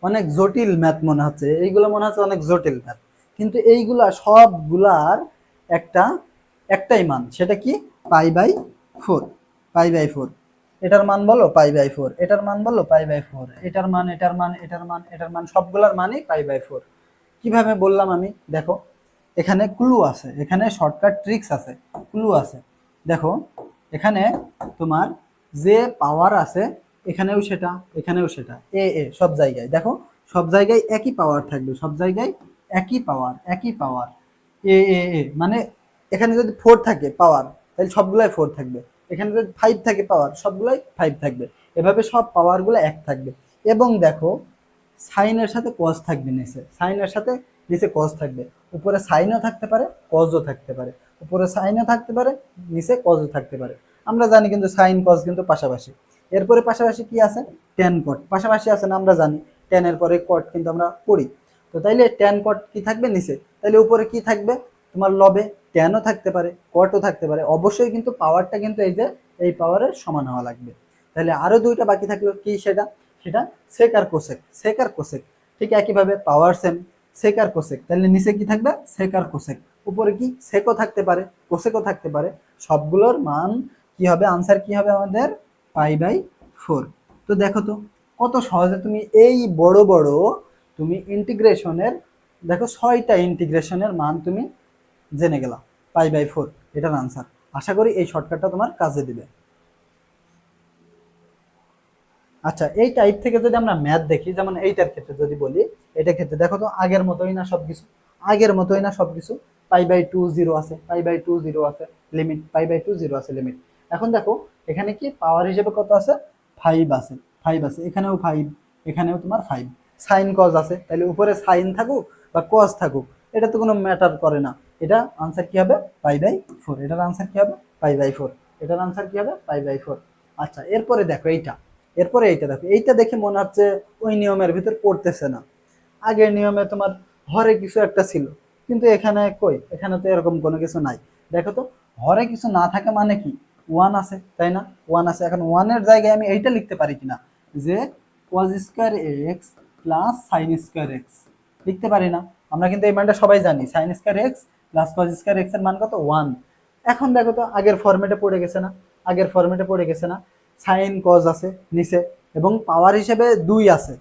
অনেক জটিল ম্যাথ মনে হচ্ছে, এইগুলো মনে হচ্ছে অনেক জটিল ম্যাথ, কিন্তু এইগুলা সবগুলার একটা একটাই মান, সেটা কি? পাই বাই 4। পাই বাই 4, এটার মান বলো পাই বাই 4, এটার মান বলো পাই বাই 4, এটার মান, এটার মান, এটার মান, এটার মান, সবগুলার মানই পাই বাই 4। কিভাবে বললাম আমি? দেখো এখানে ক্লু আছে, এখানে শর্টকাট ট্রিক্স আছে, ক্লু আছে। দেখো এখানে তোমার যে পাওয়ার আছে, এখানেও সেটা, এখানেও সেটা, এ সব জায়গায় দেখো, সব জায়গায় একই পাওয়ার থাকবে, সব জায়গায় একই পাওয়ার, একই পাওয়ার, এ মানে এখানে যদি 4 থাকে পাওয়ার, তাহলে সবগুলাই 4 থাকবে। এখানে যদি 5 থাকে পাওয়ার, সবগুলাই 5 থাকবে। এভাবে সব পাওয়ারগুলো এক থাকবে। এবং দেখো সাইনের সাথে কজ থাকবে নিচে, সাইনের সাথে নিচে কজ থাকবে, উপরে সাইনও থাকতে পারে, কজও থাকতে পারে, উপরে সাইনও থাকতে পারে, নিচে কজও থাকতে পারে। আমরা জানি কিন্তু সাইন কজ কিন্তু পাশাপাশি। এরপরে পাশাপাশি কি আছে? ট্যান কট পাশাপাশি আছে না, আমরা জানি ট্যানের পরে কট কিন্তু আমরা পড়ি। তো তাইলে ট্যান কট কি থাকবে নিচে, তাইলে উপরে কি থাকবে? তোমার লবে ট্যানও থাকতে পারে, কটও থাকতে পারে। অবশ্যই কিন্তু পাওয়ারটা কিন্তু এই যে এই পাওয়ারের সমান হওয়া লাগবে। তাহলে আরো দুইটা বাকি থাকলো কি? সেটা সেটা সেক আর কোসেক, সেক আর কোসেক। ঠিক একইভাবে পাওয়ার সেম, সেক আর কোসেক, তাহলে নিচে কি থাকবে? সেক আর কোসেক। উপরে কি? সেকও থাকতে পারে, কোসেকও থাকতে পারে। সবগুলোর মান কি হবে? আনসার কি হবে আমাদের? Pi by 4। তো দেখো তো কত সহজে তুমি এই বড় বড় তুমি ইন্টিগ্রেশনের, দেখো 6টা ইন্টিগ্রেশনের মান তুমি জেনে গেলা। পাই বাই 4 এটার আনসার। আশা করি এই শর্টকাটটা তোমার কাজে দিবে। আচ্ছা, এই টাইপ থেকে যদি আমরা ম্যাথ দেখি, যেমন এইটার ক্ষেত্রে যদি বলি, এটার ক্ষেত্রে দেখো তো আগের মতোই না সবকিছু, আগের মতোই না সবকিছু। পাই বাই 2 0 আছে, পাই বাই 2 0 আছে লিমিট, পাই বাই 2 0 আছে লিমিট। এখন দেখো এখানে কি পাওয়ার হিসেবে কত আছে? 5 আছে, 5 আছে, এখানেও 5, এখানেও তোমার 5। সাইন কজ আছে, তাহলে উপরে সাইন থাকুক বা কজ থাকুক, এটা তো কোনো ম্যাটার করে না। এটা আনসার কি হবে? Pi by 4। এটার আনসার কি হবে? Pi by 4। এটার আনসার কি হবে? Pi by 4। আচ্ছা, এরপরে দেখো এইটা, এরপরে এইটা দেখো, এইটা দেখে মনে হচ্ছে ওই নিয়মের ভিতর পড়তেছে না। আগের নিয়মে তোমার হরে কিছু একটা ছিল, কিন্তু এখানে কই? এখানে তো এরকম কোনো কিছু নাই। দেখো তো হরে কিছু না থাকে মানে কি? ওয়ান আছে, তাই না? ওয়ান আছে। এখন ওয়ানের জায়গায় আমি এইটা লিখতে পারি কিনা, যে cos square x plus sine square x, লিখতে পারি না? আমরা কিন্তু এই মানটা সবাই জানি, sine square x plus cos square x এর মান কত? 1। এখন দেখো তো আগের ফরম্যাটে পড়ে গেছে না, আগের ফরম্যাটে পড়ে গেছে না। সাইন কজ আছে নিচে, এবং পাওয়ার হিসেবে 2 আছে,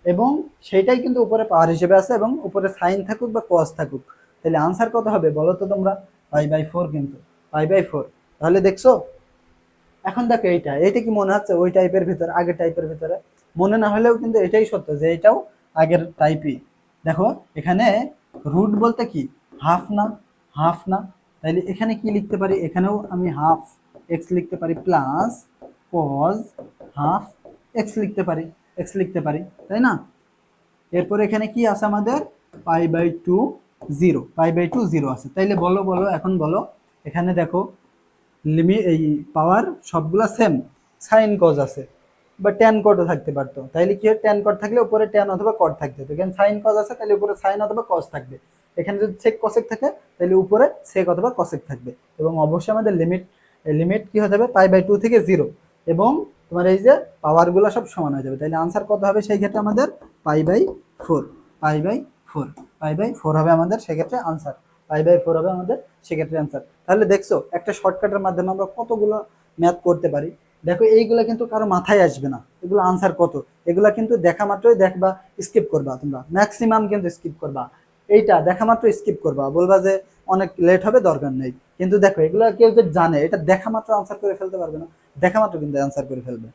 এবং সেইটাই কিন্তু উপরে পাওয়ার হিসেবে আছে, এবং উপরে সাইন থাকুক বা কজ থাকুক। তাহলে আনসার কত হবে বলো তো তোমরা? পাই বাই 4 কিন্তু, পাই বাই 4। তাহলে দেখছো? এখন দেখো এইটা, এইটা কি মনে হচ্ছে ওই টাইপের ভিতরে, আগের টাইপের ভিতরে? মনে না হলেও কিন্তু এটাই সত্য যে এটাও আগের টাইপই। দেখো এখানে রুট বলতে কি? হাফ না, হাফ না? তাইলে এখানে কি লিখতে পারি? এখানেও আমি হাফ এক্স লিখতে পারি, প্লাস কজ হাফ এক্স লিখতে পারি, এক্স লিখতে পারি, তাই না? এরপর এখানে কি আছে আমাদের? পাই বাই 2 0, পাই বাই 2 0 আছে। তাইলে বলো বলো এখন বলো, এখানে দেখো লিমিট এই পাওয়ার সবগুলা সেম, সাইন কজ আছে বা ট্যান কটও থাকতে পারতো। তাইলে কি হয়? ট্যান কট থাকলে উপরে ট্যান অথবা কট থাকতে হতো। এখানে সাইন কজ আছে, তাহলে উপরে সাইন অথবা কজ থাকবে। এখানে যদি সেক কসেক থাকে, তাহলে উপরে সেক অথবা কসেক থাকবে। এবং অবশ্যই আমাদের লিমিট, লিমিট কি হতে হবে? পাই বাই 2 থেকে 0, এবং তোমার এই যে পাওয়ারগুলো সব সমান হয়ে যাবে। তাহলে আনসার কত হবে সেই ক্ষেত্রে আমাদের? Pi by 4, pi by 4, pi by 4 হবে আমাদের সেক্ষেত্রে আনসার। পাই বাই 4 হবে আমাদের সেক্ষেত্রে আনসার। তাহলে দেখছো একটা শর্টকাটের মাধ্যমে আমরা কতগুলো ম্যাথ করতে পারি। দেখো এইগুলা কিন্তু কারো মাথায় আসবে না, এগুলো আনসার কত, এগুলা কিন্তু দেখা মাত্রই দেখবা, স্কিপ করবা তোমরা, ম্যাক্সিমাম কিন্তু স্কিপ করবা। এইটা দেখা মাত্র স্কিপ করবা, বলবা যে অনেক লেট হবে, দরকার নেই। কিন্তু দেখো এগুলা কেউ যে জানে, এটা দেখা মাত্র আনসার করে ফেলতে পারবে না, দেখা মাত্র কিন্তু আনসার করে ফেলবে।